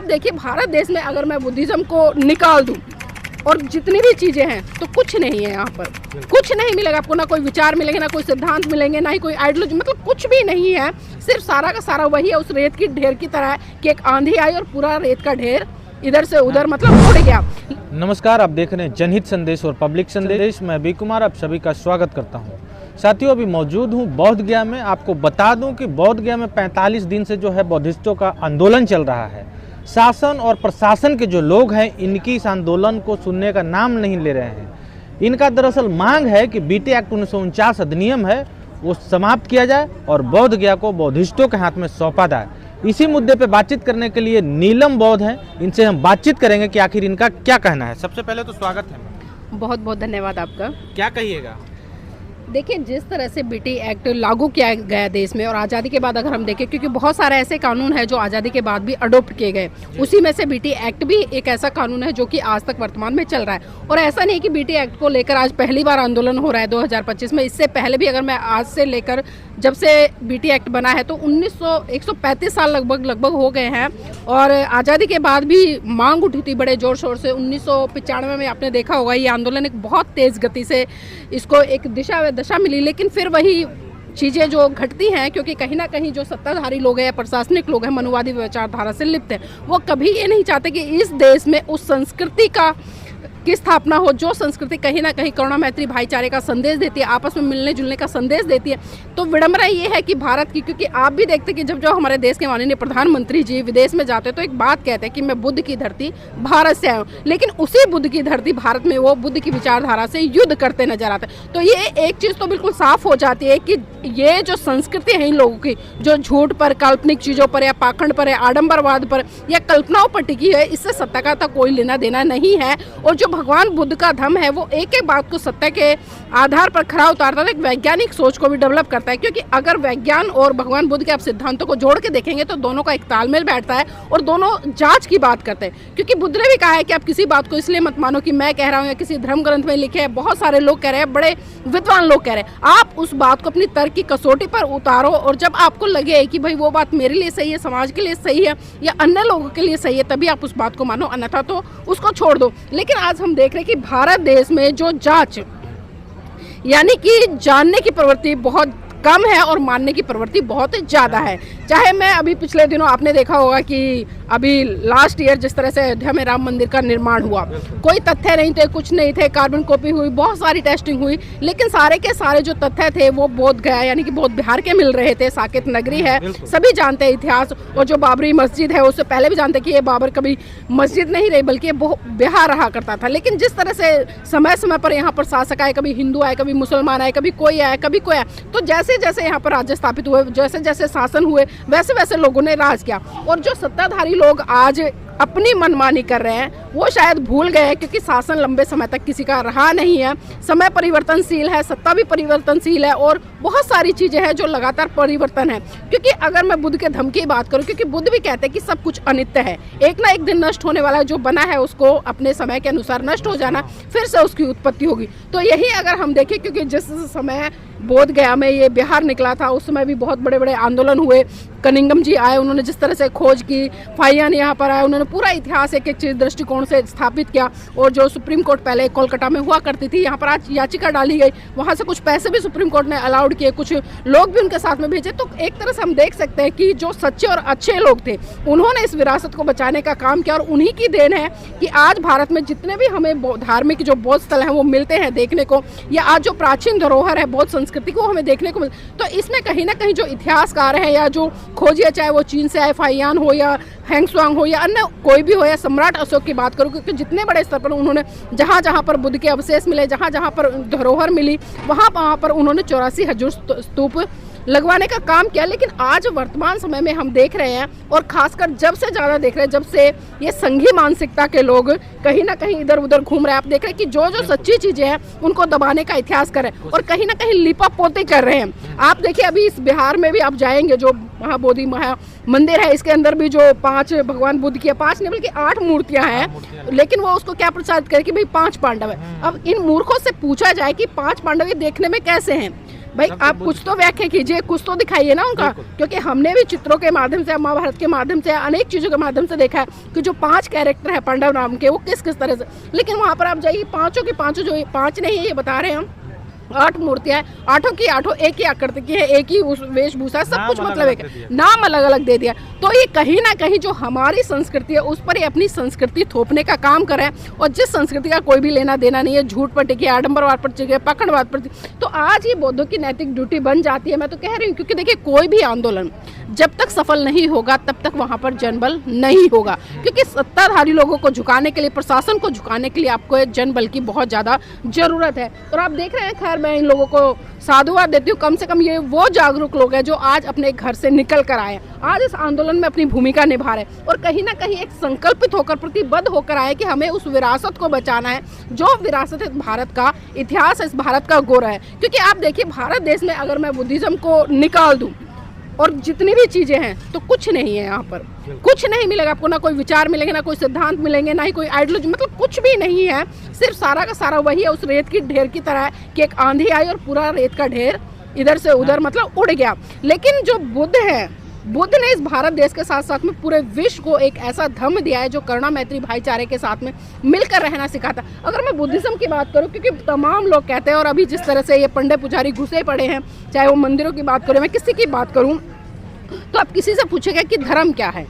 आप देखिए भारत देश में अगर मैं बुद्धिज्म को निकाल दूं और जितनी भी चीज़ें हैं तो कुछ नहीं है यहाँ पर, कुछ नहीं मिलेगा आपको, ना कोई विचार मिलेंगे, ना कोई सिद्धांत मिलेंगे, ना ही कोई आइडियोलॉजी, मतलब कुछ भी नहीं है। सिर्फ सारा का सारा वही है, उस रेत की ढेर की तरह है कि एक आंधी आई और पूरा रेत का ढेर इधर से उधर मतलब उड़ गया। नमस्कार, आप देख रहे हैं जनहित संदेश और पब्लिक संदेश। मैं बी कुमार आप सभी का स्वागत करता हूं। साथियों, अभी मौजूद हूं बोध गया में। आपको बता दूं कि बोध गया में 45 दिन से जो है बौद्धिस्टों का आंदोलन चल रहा है। शासन और प्रशासन के जो लोग हैं इनकी इस आंदोलन को सुनने का नाम नहीं ले रहे हैं। इनका दरअसल मांग है कि बीटी एक्ट 1949 अधिनियम है वो समाप्त किया जाए और बोध गया को बौद्धिस्टों के हाथ में सौंपा जाए। इसी मुद्दे पे बातचीत करने के लिए नीलम बौद्ध हैं, इनसे हम बातचीत करेंगे कि आखिर इनका क्या कहना है। सबसे पहले तो स्वागत है। बहुत बहुत धन्यवाद आपका। क्या कहिएगा? देखिए, जिस तरह से बीटी एक्ट लागू किया गया देश में और आज़ादी के बाद अगर हम देखें, क्योंकि बहुत सारे ऐसे कानून हैं जो आज़ादी के बाद भी अडोप्ट किए गए, उसी में से बीटी एक्ट भी एक ऐसा कानून है जो कि आज तक वर्तमान में चल रहा है। और ऐसा नहीं कि बीटी एक्ट को लेकर आज पहली बार आंदोलन हो रहा है 2025 में। इससे पहले भी अगर मैं आज से लेकर जब से बीटी एक्ट बना है तो 135 साल लगभग हो गए हैं। और आज़ादी के बाद भी मांग उठी थी बड़े ज़ोर शोर से। 1995 में आपने देखा होगा ये आंदोलन एक बहुत तेज़ गति से इसको एक दशा मिली, लेकिन फिर वही चीज़ें जो घटती हैं, क्योंकि कहीं ना कहीं जो सत्ताधारी लोग हैं या प्रशासनिक लोग हैं मनुवादी विचारधारा से लिप्त हैं, वो कभी ये नहीं चाहते कि इस देश में उस संस्कृति की स्थापना हो जो संस्कृति कहीं ना कहीं करुणा मैत्री भाईचारे का संदेश देती है, आपस में मिलने जुलने का संदेश देती है। तो विडंबना ये है कि भारत की, क्योंकि आप भी देखते कि जब जो हमारे देश के माननीय प्रधानमंत्री जी विदेश में जाते हैं तो एक बात कहते हैं कि मैं बुद्ध की धरती भारत से आया हूँ, लेकिन उसी बुद्ध की धरती भारत में वो बुद्ध की विचारधारा से युद्ध करते नजर आते हैं। तो ये एक चीज़ तो बिल्कुल साफ हो जाती है कि ये जो संस्कृति है इन लोगों की, जो झूठ पर, काल्पनिक चीज़ों पर या पाखंड पर या आडंबरवाद पर या कल्पनाओं पर टिकी है, इससे सत्ता का कोई लेना देना नहीं है। और जो भगवान बुद्ध का धम्म है वो एक एक बात को सत्य के आधार पर खरा उतारता है, एक वैज्ञानिक सोच को भी डेवलप करता है। क्योंकि अगर वैज्ञान और भगवान बुद्ध के आप सिद्धांतों को जोड़ के देखेंगे तो दोनों का एक तालमेल बैठता है और दोनों जांच की बात करते हैं। क्योंकि बुद्ध ने भी कहा है कि आप किसी बात को इसलिए मत मानो कि मैं कह रहा हूँ या किसी धर्म ग्रंथ में लिखे हैं, बहुत सारे लोग कह रहे हैं, बड़े विद्वान लोग कह रहे हैं। आप उस बात को अपनी तर्क की कसौटी पर उतारो और जब आपको लगे कि भाई वो बात मेरे लिए सही है, समाज के लिए सही है या अन्य लोगों के लिए सही है, तभी आप उस बात को मानो, अन्यथा तो उसको छोड़ दो। लेकिन आज हम देख रहे हैं कि भारत देश में जो जांच यानी कि जानने की प्रवृत्ति बहुत कम है और मानने की प्रवृत्ति बहुत ज़्यादा है। चाहे मैं अभी पिछले दिनों आपने देखा होगा कि अभी लास्ट ईयर जिस तरह से अयोध्या में राम मंदिर का निर्माण हुआ, कोई तथ्य नहीं थे, कुछ नहीं थे, कार्बन कॉपी हुई, बहुत सारी टेस्टिंग हुई, लेकिन सारे के सारे जो तथ्य थे वो बोध गया यानी कि बोध बिहार के मिल रहे थे। साकेत नगरी है, सभी जानते हैं इतिहास, और जो बाबरी मस्जिद है उससे पहले भी जानते कि ये बाबर कभी मस्जिद नहीं रही बल्कि बिहार रहा करता था। लेकिन जिस तरह से समय समय पर यहाँ पर शासक आए, कभी हिंदू आए, कभी मुसलमान आए, कभी कोई आया, कभी कोई आया, तो जैसे जैसे यहाँ पर राज्य स्थापित हुए, जैसे जैसे शासन हुए, वैसे वैसे लोगों ने राज किया। और जो सत्ताधारी लोग आज अपनी मनमानी कर रहे हैं वो शायद भूल गए, क्योंकि शासन लंबे समय तक किसी का रहा नहीं है। समय परिवर्तनशील है, सत्ता भी परिवर्तनशील है और बहुत सारी चीज़ें हैं जो लगातार परिवर्तन है। क्योंकि अगर मैं बुद्ध के धम्म की बात करूं, क्योंकि बुद्ध भी कहते हैं कि सब कुछ अनित्य है, एक ना एक दिन नष्ट होने वाला है, जो बना है उसको अपने समय के अनुसार नष्ट हो जाना, फिर से उसकी उत्पत्ति होगी। तो यही अगर हम देखें, क्योंकि जिस समय बोध गया में ये बिहार निकला था उस समय भी बहुत बड़े बड़े आंदोलन हुए। कनिंगम जी आए, उन्होंने जिस तरह से खोज की, फाहियान यहाँ पर आए, उन्होंने पूरा इतिहास एक एक दृष्टिकोण से स्थापित किया। और जो सुप्रीम कोर्ट पहले कोलकाता में हुआ करती थी, यहाँ पर आज याचिका डाली गई, वहाँ से कुछ पैसे भी सुप्रीम कोर्ट ने अलाउड किए, कुछ लोग भी उनके साथ में भेजे। तो एक तरह से हम देख सकते हैं कि जो सच्चे और अच्छे लोग थे उन्होंने इस विरासत को बचाने का काम किया और उन्हीं की देन है कि आज भारत में जितने भी हमें धार्मिक जो बौद्ध स्थल हैं वो मिलते हैं देखने को, या आज जो प्राचीन धरोहर है बौद्ध संस्कृति को हमें देखने को तो इसमें कहीं ना कहीं जो इतिहासकार हैं या जो खोजिए, चाहे वो चीन से आए फाहियान हो या हैंगसुआंग हो या अन्य कोई भी हो या सम्राट अशोक की बात करूं, क्योंकि जितने बड़े स्तर पर उन्होंने जहां जहां पर बुद्ध के अवशेष मिले, जहां जहां पर धरोहर मिली, वहां पर उन्होंने 84 हजूर स्तूप लगवाने का काम किया। लेकिन आज वर्तमान समय में हम देख रहे हैं और खासकर जब से ज़्यादा देख रहे हैं, जब से ये संघी मानसिकता के लोग कहीं ना कहीं इधर उधर घूम रहे हैं, आप देख रहे हैं कि जो सच्ची चीज़ें हैं उनको दबाने का इतिहास कर रहे हैं और कहीं ना कहीं लिपापोती कर रहे हैं। आप देखिए अभी इस बिहार में भी आप जाएंगे, जो महाबोधि मंदिर है, इसके अंदर भी जो 5 भगवान बुद्ध की 5 नहीं बल्कि 8 मूर्तियां हैं, लेकिन वो उसको क्या प्रसाद करे कि भाई 5 पांडव है। अब इन मूर्खों से पूछा जाए कि 5 पांडव ये देखने में कैसे हैं, भाई आप कुछ तो व्याख्या कीजिए, कुछ तो दिखाइए ना उनका, क्योंकि हमने भी चित्रों के माध्यम से, महाभारत के माध्यम से, अनेक चीजों के माध्यम से देखा है कि जो 5 कैरेक्टर है पांडव नाम के, वो किस किस तरह से, लेकिन वहां पर आप जाइए पांचों की पांचों, जो 5 नहीं है ये बता रहे हैं हम, 8 मूर्तियां, 8 की 8 एक ही आकृति की है, एक ही उस वेशभूषा, सब कुछ मतलब एक है, नाम अलग अलग दे दिया। तो ये कहीं ना कहीं जो हमारी संस्कृति है उस पर ही अपनी संस्कृति थोपने का काम कर रहे हैं, और जिस संस्कृति का कोई भी लेना देना नहीं है, झूठ पर टिकी, आडंबरवाद पर टिकी, पखंडवाद पर, तो आज ये बौद्धों की नैतिक ड्यूटी बन जाती है। मैं तो कह रही हूँ, क्योंकि देखिए कोई भी आंदोलन जब तक सफल नहीं होगा तब तक वहां पर जनबल नहीं होगा, क्योंकि सत्ताधारी लोगों को झुकाने के लिए, प्रशासन को झुकाने के लिए आपको जनबल की बहुत ज्यादा जरूरत है। और आप देख रहे हैं, खैर मैं इन लोगों को साधुवाद देती हूँ, कम से कम ये वो जागरूक लोग हैं जो आज अपने घर से निकल कर आए, आज इस आंदोलन में अपनी भूमिका निभा रहे हैं, और कहीं ना कहीं एक संकल्पित होकर, प्रतिबद्ध होकर आए कि हमें उस विरासत को बचाना है, जो विरासत है भारत का इतिहास है, इस भारत का गौरव है। क्योंकि आप देखिए भारत देश में अगर मैं बुद्धिज्म को निकाल दूं और जितनी भी चीजें हैं तो कुछ नहीं है, यहाँ पर कुछ नहीं मिलेगा आपको, ना कोई विचार मिलेंगे, ना कोई सिद्धांत मिलेंगे, ना ही कोई आइडियोलॉजी, मतलब कुछ भी नहीं है। सिर्फ सारा का सारा वही है, उस रेत की ढेर की तरह है कि एक आंधी आई और पूरा रेत का ढेर इधर से उधर मतलब उड़ गया। लेकिन जो बुद्ध है, बुद्ध ने इस भारत देश के साथ साथ में पूरे विश्व को एक ऐसा धम्म दिया है जो करुणा मैत्री भाईचारे के साथ में मिलकर रहना सिखाता। अगर मैं बुद्धिज्म की बात करूं, क्योंकि तमाम लोग कहते हैं, और अभी जिस तरह से ये पंडे पुजारी घुसे पड़े हैं, चाहे वो मंदिरों की बात करें, मैं किसी की बात करूं, तो आप किसी से पूछेगा कि धर्म क्या है,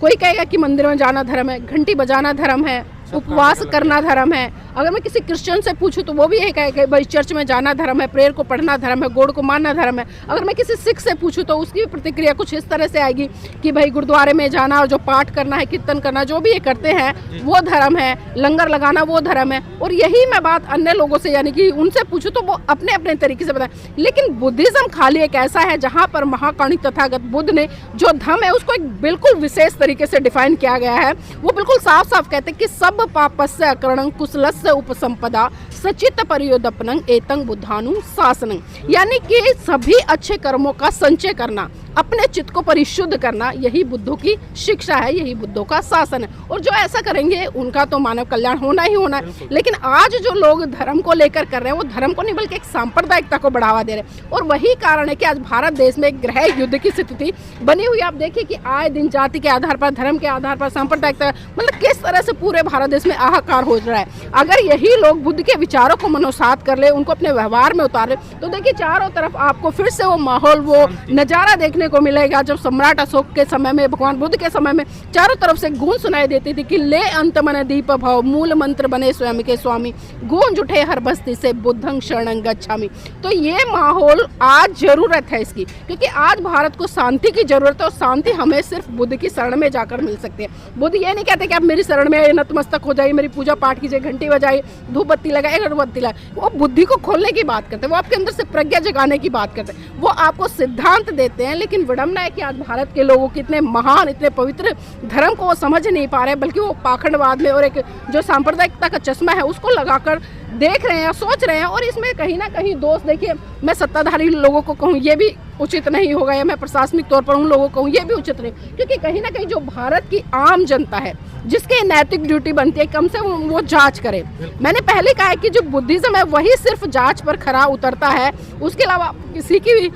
कोई कहेगा कि मंदिर में जाना धर्म है, घंटी बजाना धर्म है, उपवास करना धर्म है। अगर मैं किसी क्रिश्चियन से पूछूं तो वो भी यही कहेगा भाई चर्च में जाना धर्म है, प्रेयर को पढ़ना धर्म है, गॉड को मानना धर्म है। अगर मैं किसी सिख से पूछूं तो उसकी भी प्रतिक्रिया कुछ इस तरह से आएगी कि भाई गुरुद्वारे में जाना और जो पाठ करना है, कीर्तन करना, जो भी ये करते हैं वो धर्म है, लंगर लगाना वो धर्म है। और यही मैं बात अन्य लोगों से, यानी कि उनसे पूछूं तो वो अपने अपने तरीके से बताएं। लेकिन बुद्धिज्म खाली एक ऐसा है जहाँ पर महाकाणी तथागत बुद्ध ने जो धर्म है उसको एक बिल्कुल विशेष तरीके से डिफाइन किया गया है। वो बिल्कुल साफ साफ कहते हैं कि सब पापस्य अकरणं कुशलस्य उपसंपदा सचित परियोदपनं एतं बुद्धानु शासनं, यानी कि सभी अच्छे कर्मों का संचय करना, अपने चित्त को परिशुद्ध करना, यही बुद्धों की शिक्षा है, यही बुद्धों का शासन है। और जो ऐसा करेंगे उनका तो मानव कल्याण होना ही होना है। लेकिन आज जो लोग धर्म को लेकर कर रहे हैं वो धर्म को नहीं बल्कि एक सांप्रदायिकता को बढ़ावा दे रहे हैं, और वही कारण है कि आज भारत देश में एक गृह युद्ध की स्थिति बनी हुई। आप देखिए कि आए दिन जाति के आधार पर, धर्म के आधार पर, सांप्रदायिकता, मतलब किस तरह से पूरे भारत देश में हाहाकार हो रहा है। अगर यही लोग बुद्ध के विचारों को मनोसात कर ले, उनको अपने व्यवहार में उतारे, तो देखिए चारों तरफ आपको फिर से वो माहौल, वो नजारा देखने को मिलेगा जब सम्राट अशोक के समय में, भगवान बुद्ध के समय में चारों तरफ से गूंज सुनाई देती थी कि ले अंत मन दीप भव, मूल मंत्र बने स्वयं के स्वामी, गूंज उठे हर बस्ती से बुद्धं शरणं गच्छामि। तो ये माहौल आज जरूरत है इसकी, क्योंकि आज भारत को शांति की जरूरत है, और शांति हमें सिर्फ बुद्ध की शरण में जाकर मिल सकती है। बुद्ध ये नहीं कहते कि आप मेरी शरण में नतमस्तक हो जाइए, मेरी पूजा पाठ कीजिए, घंटी बजाइए, धूप बत्ती लगाए, अगरबत्ती लगाए। वो बुद्धि को खोलने की बात करते हैं, वो आपके अंदर से प्रज्ञा जगाने की बात करते हैं, वो आपको सिद्धांत देते हैं। लेकिन विडम्बना है कि आज भारत के लोगों के इतने महान, इतने पवित्र धर्म को वो समझ नहीं पा रहे, बल्कि वो पाखंडवाद में और एक जो सांप्रदायिकता का चश्मा है उसको लगाकर देख रहे हैं, सोच रहे हैं। और इसमें कहीं ना कहीं दोष, देखिए मैं सत्ताधारी लोगों को कहूँ ये भी उचित नहीं होगा, या मैं प्रशासनिक तौर पर उन लोगों को कहूँ ये भी उचित नहीं, क्योंकि कहीं ना कहीं जो भारत की आम जनता है जिसके नैतिक ड्यूटी बनती है कम से कम वो जांच करे। मैंने पहले कहा है कि जो बुद्धिज्म है वही सिर्फ जांच पर खरा उतरता है, उसके अलावा किसी की भी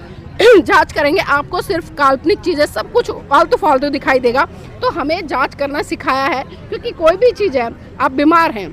जांच करेंगे आपको सिर्फ काल्पनिक चीजें, सब कुछ फालतू फालतू दिखाई देगा। तो हमें जांच करना सिखाया है, क्योंकि कोई भी चीज़ है, आप बीमार हैं,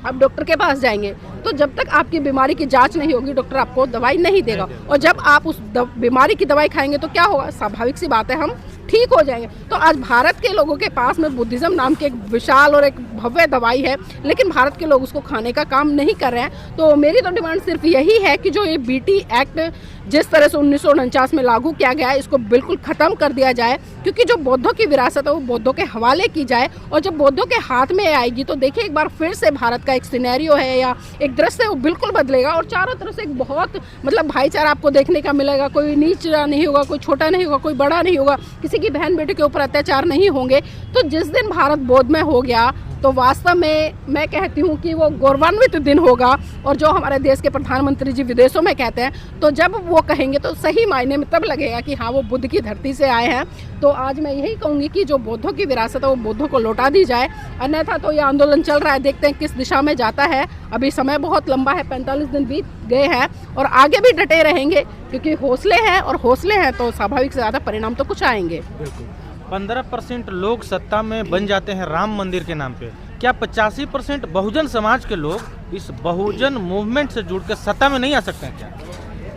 आप डॉक्टर के पास जाएंगे तो जब तक आपकी बीमारी की जांच नहीं होगी डॉक्टर आपको दवाई नहीं देगा, और जब आप उस बीमारी की दवाई खाएंगे तो क्या होगा, स्वाभाविक सी बात है हम ठीक हो जाएंगे। तो आज भारत के लोगों के पास में बुद्धिज्म नाम की एक विशाल और एक भव्य दवाई है, लेकिन भारत के लोग उसको खाने का काम नहीं कर रहे हैं। तो मेरी तो डिमांड सिर्फ यही है कि जो ये बीटी एक्ट जिस तरह से 1949 में लागू किया गया है इसको बिल्कुल ख़त्म कर दिया जाए, क्योंकि जो बौद्धों की विरासत है वो बौद्धों के हवाले की जाए, और जब बौद्धों के हाथ में आएगी तो देखिए एक बार फिर से भारत का एक सिनेरियो है या एक दृश्य है वो बिल्कुल बदलेगा, और चारों तरफ से एक बहुत मतलब भाईचारा आपको देखने का मिलेगा। कोई नीच नहीं होगा, कोई छोटा नहीं होगा, कोई बड़ा नहीं होगा, किसी की बहन बेटे के ऊपर अत्याचार नहीं होंगे। तो जिस दिन भारत बौद्धमय हो गया तो वास्तव में मैं कहती हूँ कि वो गौरवान्वित दिन होगा। और जो हमारे देश के प्रधानमंत्री जी विदेशों में कहते हैं, तो जब वो कहेंगे तो सही मायने में तब लगेगा कि हाँ वो बुद्ध की धरती से आए हैं। तो आज मैं यही कहूँगी कि जो बौद्धों की विरासत है वो बौद्धों को लौटा दी जाए, अन्यथा तो ये आंदोलन चल रहा है, देखते हैं किस दिशा में जाता है। अभी समय बहुत लंबा है, 45 दिन बीत गए हैं और आगे भी डटे रहेंगे, क्योंकि हौसले हैं और हौसले हैं तो स्वाभाविक से ज़्यादा परिणाम तो कुछ आएंगे। बिल्कुल। 15% लोग सत्ता में बन जाते हैं राम मंदिर के नाम पे, क्या 85% बहुजन समाज के लोग इस बहुजन मूवमेंट से जुड़ के सत्ता में नहीं आ सकते हैं क्या?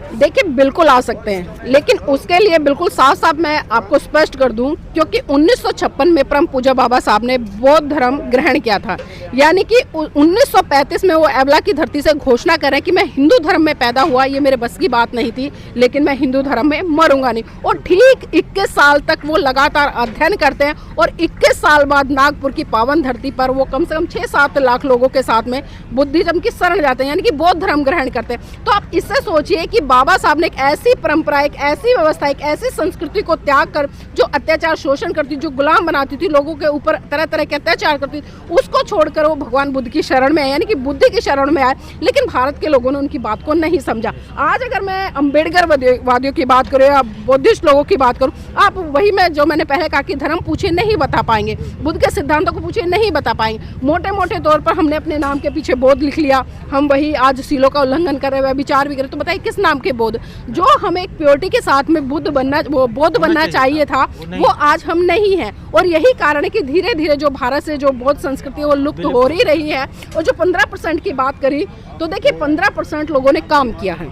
देखिए बिल्कुल आ सकते हैं, लेकिन उसके लिए बिल्कुल साफ साफ मैं आपको स्पष्ट कर दूं, क्योंकि 1956 में परम पूज्य बाबा साहब ने बौद्ध धर्म ग्रहण किया था। यानी कि 1935 में वो एवला की धरती से घोषणा करें कि मैं हिंदू धर्म में पैदा हुआ, ये मेरे बस की बात नहीं थी, लेकिन मैं हिंदू धर्म में मरूंगा नहीं। और ठीक 21 साल तक वो लगातार अध्ययन करते हैं और 21 साल बाद नागपुर की पावन धरती पर वो कम से कम 6-7 लाख लोगों के साथ में बुद्धिज्म की शरण जाते हैं, यानी कि बौद्ध धर्म ग्रहण करते हैं। तो आप इससे सोचिए कि बाबा साहब ने एक ऐसी परंपरा, एक ऐसी व्यवस्था, एक ऐसी संस्कृति को त्याग कर, जो अत्याचार शोषण करती, जो गुलाम बनाती थी, लोगों के ऊपर तरह तरह के अत्याचार करती, उसको छोड़कर वो भगवान बुद्ध की शरण में आए, यानी कि बुद्ध की शरण में आए। लेकिन भारत के लोगों ने उनकी बात को नहीं समझा। आज अगर मैं अम्बेडकर वादियों की बात करूँ या बुद्धिस्ट लोगों की बात करूँ, आप वही मैं जो मैंने पहले कहा कि धर्म पूछे नहीं बता पाएंगे, बुद्ध के सिद्धांतों को पूछे नहीं बता पाएंगे। मोटे मोटे तौर पर हमने अपने नाम के पीछे बौद्ध लिख लिया, हम वही आज सीलों का उल्लंघन कर रहे हैं, विचार भी करें, तो बताइए किस नाम के बौद्ध? जो हमें एक प्योरिटी के साथ में बौद्ध बनना चाहिए था, वो आज हम नहीं हैं। और यही कारण है कि धीरे धीरे जो भारत से जो बौद्ध संस्कृति है वो लुप्त हो रही है। और जो 15% की बात करी, तो देखिए 15% लोगों ने काम किया है,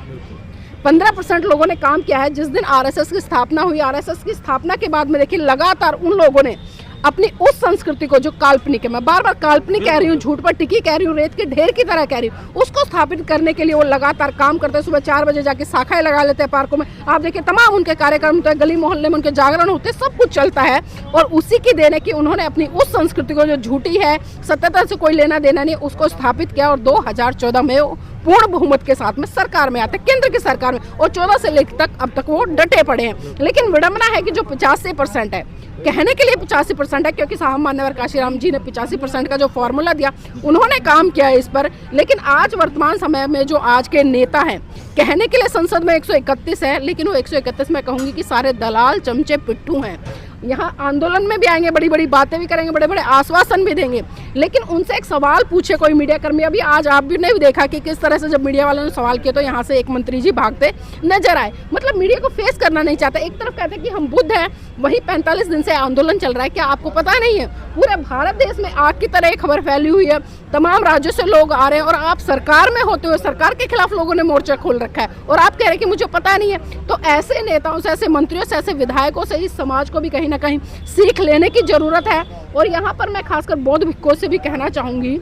15% लोगों ने काम किया है। जिस दिन आरएसएस की स्थापना हुई, आरएसएस की स्थापना के बाद में देखिए लगातार उन लोगों ने अपनी उस संस्कृति को जो काल्पनिक है, मैं बार बार काल्पनिक कह रही हूँ, झूठ पर टिकी कह रही हूँ, रेत के ढेर की तरह कह रही हूँ, उसको स्थापित करने के लिए वो लगातार काम करते हैं। सुबह 4 बजे जाके शाखाएं लगा लेते हैं पार्कों में, आप देखिए तमाम उनके कार्यक्रम होते हैं, गली मोहल्ले में उनके जागरण होते हैं, सब कुछ चलता है। और उसी की देन है कि उन्होंने अपनी उस संस्कृति को जो झूठी है, सत्यता से कोई लेना देना नहीं, उसको स्थापित किया और 2014 में पूर्ण बहुमत के साथ में सरकार में आते, केंद्र की सरकार में, और 14 से लेकर तक अब तक वो डटे पड़े हैं। लेकिन विडंबना है कि जो 85% है, कहने के लिए 85% है, क्योंकि साहब मान्यवर काशीराम जी ने 85% का जो फॉर्मूला दिया, उन्होंने काम किया है इस पर। लेकिन आज वर्तमान समय में जो आज के नेता हैं, कहने के लिए संसद में 131 है, लेकिन वो 131 में कहूंगी कि सारे दलाल चमचे पिट्ठू हैं। यहाँ आंदोलन में भी आएंगे, बड़ी बड़ी बातें भी करेंगे, बड़े बड़े आश्वासन भी देंगे, लेकिन उनसे एक सवाल पूछे कोई मीडिया कर्मी। अभी आज आप भी नहीं देखा कि किस तरह से जब मीडिया वालों ने सवाल किया तो यहाँ से एक मंत्री जी भागते नजर आए। मतलब मीडिया को फेस करना नहीं चाहता। एक तरफ कहते हैं कि हम बुद्ध हैं, वही 45 दिन से आंदोलन चल रहा है। क्या आपको पता नहीं है, पूरे भारत देश में आग की तरह खबर फैली हुई है, तमाम राज्यों से लोग आ रहे हैं, और आप सरकार में होते हुए सरकार के खिलाफ लोगों ने मोर्चा खोल रखा है, और आप कह रहे हैं कि मुझे पता नहीं है। तो ऐसे नेताओं से, ऐसे मंत्रियों से, ऐसे विधायकों से इस समाज को भी कहीं ना कहीं सीख लेने की जरूरत है। और यहाँ पर मैं खासकर बौद्ध भिक्खुओं से भी कहना चाहूंगी,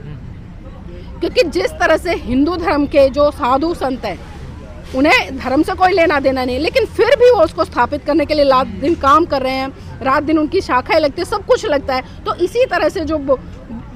क्योंकि जिस तरह से हिंदू धर्म के जो साधु संत हैं, उन्हें धर्म से कोई लेना देना नहीं, लेकिन फिर भी वो उसको स्थापित करने के लिए रात दिन काम कर रहे हैं, रात दिन उनकी शाखाएं लगती है, सब कुछ लगता है। तो इसी तरह से जो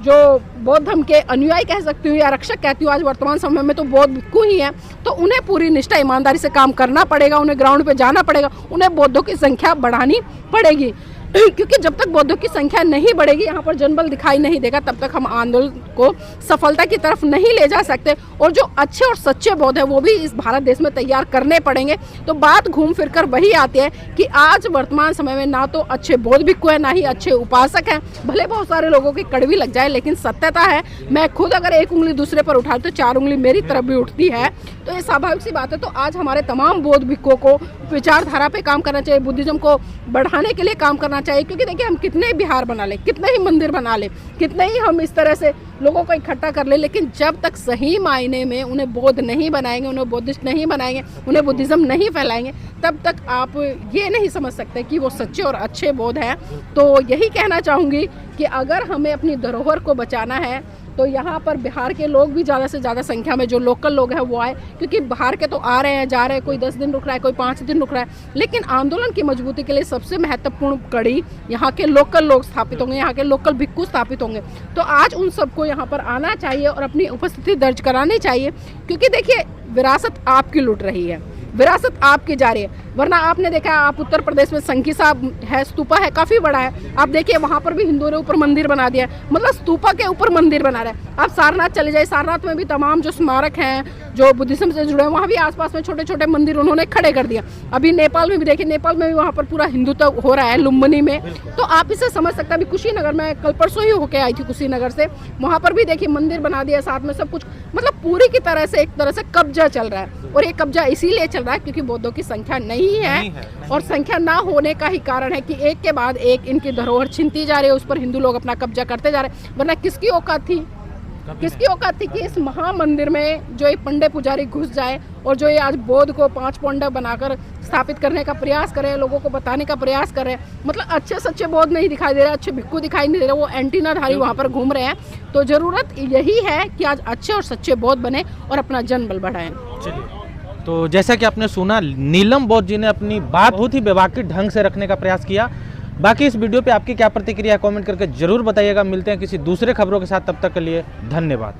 बौद्ध धर्म के अनुयायी कह सकती हूँ या रक्षक कहती हूँ, आज वर्तमान समय में तो बौद्ध भिक्खु ही हैं, तो उन्हें पूरी निष्ठा ईमानदारी से काम करना पड़ेगा, उन्हें ग्राउंड पे जाना पड़ेगा, उन्हें बौद्धों की संख्या बढ़ानी पड़ेगी। क्योंकि जब तक बौद्धों की संख्या नहीं बढ़ेगी, यहाँ पर जनबल दिखाई नहीं देगा, तब तक हम आंदोलन को सफलता की तरफ नहीं ले जा सकते। और जो अच्छे और सच्चे बौद्ध हैं वो भी इस भारत देश में तैयार करने पड़ेंगे। तो बात घूम फिर कर वही आती है कि आज वर्तमान समय में ना तो अच्छे बौद्ध भिक्खु हैं, ना ही अच्छे उपासक हैं। भले बहुत सारे लोगों की कड़वी लग जाए, लेकिन सत्यता है, मैं खुद अगर एक उंगली दूसरे पर उठाऊं तो 4 उंगली मेरी तरफ भी उठती है। तो ये स्वाभाविक सी बात है। तो आज हमारे तमाम बौद्ध भिक्खुओं को विचारधारा पे काम करना चाहिए, बुद्धिज्म को बढ़ाने के लिए काम करना चाहिए। क्योंकि देखिए, हम कितने बिहार बना ले, कितने ही मंदिर बना ले, कितने ही हम इस तरह से लोगों को इकट्ठा कर ले, लेकिन जब तक सही मायने में उन्हें बौद्ध नहीं बनाएंगे, उन्हें बौद्धिस्ट नहीं बनाएंगे, उन्हें बुद्धिज्म नहीं फैलाएंगे, तब तक आप ये नहीं समझ सकते कि वो सच्चे और अच्छे बौद्ध हैं। तो यही कहना चाहूँगी कि अगर हमें अपनी धरोहर को बचाना है तो यहाँ पर बिहार के लोग भी ज़्यादा से ज़्यादा संख्या में, जो लोकल लोग हैं वो आए, क्योंकि बाहर के तो आ रहे हैं, जा रहे हैं, कोई 10 दिन रुक रहा है, कोई 5 दिन रुक रहा है, लेकिन आंदोलन की मजबूती के लिए सबसे महत्वपूर्ण कड़ी यहाँ के लोकल लोग स्थापित होंगे, यहाँ के लोकल भिक्खु स्थापित होंगे। तो आज उन सबको यहाँ पर आना चाहिए और अपनी उपस्थिति दर्ज करानी चाहिए, क्योंकि देखिए विरासत आपकी लुट रही है, विरासत आपकी जा रही है। वरना आपने देखा, आप उत्तर प्रदेश में संकीसा है, स्तूपा है, काफ़ी बड़ा है, आप देखिए वहाँ पर भी हिंदुओं ने ऊपर मंदिर बना दिया है, मतलब स्तूपा के ऊपर मंदिर बना रहे हैं। आप सारनाथ चले जाइए, सारनाथ में भी तमाम जो स्मारक हैं जो बुद्धिज्म से जुड़े हैं, वहाँ भी आसपास में छोटे छोटे मंदिर उन्होंने खड़े कर दिया। अभी नेपाल में भी देखिए, नेपाल में भी वहाँ पर पूरा हिंदुत्व हो रहा है लुम्बिनी में। तो आप इसे समझ सकते हैं। अभी कुशीनगर में कल परसों ही होके आई थी कुशीनगर से, वहाँ पर भी देखिए मंदिर बना दिया, साथ में सब कुछ, मतलब पूरी की तरह से एक तरह से कब्जा चल रहा है। और ये कब्जा इसीलिए चल रहा है क्योंकि बौद्धों की संख्या नहीं है, और संख्या ना होने का ही कारण है कि एक के बाद एक इनकी धरोहर छीनती जा रही है, उस पर हिंदू लोग अपना कब्जा करते जा रहे हैं। वरना किसकी औकात थी, किसकी औकात थी कि इस महामंदिर में जो ये पंडे पुजारी घुस जाए और जो ये आज बौद्ध को 5 पांडव बनाकर स्थापित करने का प्रयास करे, लोगों को बताने का प्रयास करे। मतलब अच्छे सच्चे बौद्ध नहीं दिखाई दे रहे, अच्छे भिक्खु दिखाई नहीं दे रहे, वो एंटीनाधारी वहाँ पर घूम रहे हैं। तो जरूरत यही है कि आज अच्छे और सच्चे बौद्ध बने और अपना जनबल बढ़ाएं। तो जैसा कि आपने सुना, नीलम बौद्ध जी ने अपनी बात बहुत ही व्यवहारिक ढंग से रखने का प्रयास किया। बाकी इस वीडियो पे आपकी क्या प्रतिक्रिया, कमेंट करके जरूर बताइएगा। मिलते हैं किसी दूसरे खबरों के साथ, तब तक के लिए धन्यवाद।